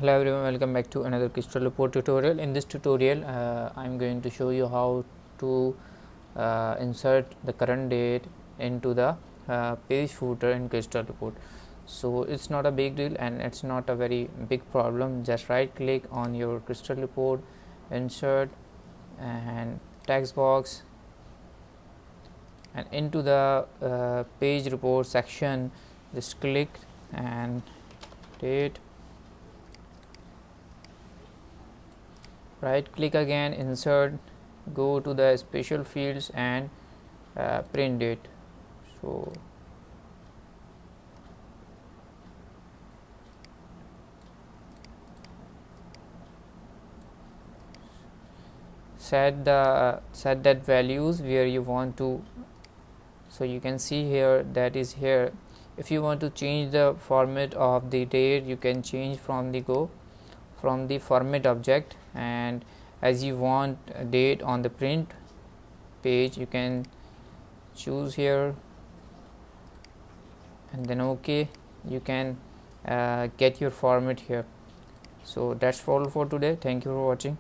Hello everyone, welcome back to another crystal report tutorial. In this tutorial I'm going to show you how to insert the current date into the page footer in crystal report. So it's not a big deal and it's not a very big problem. Just right click on your crystal report, insert and text box, and into the page report section just click and date. Right click again, insert, go to the special fields and print date. So set that values where you want to. So you can see here that is here. If you want to change the format of the date, you can change from the format object, and as you want a date on the print page, you can choose here and then OK. You can get your format here. So that's all for today. Thank you for watching.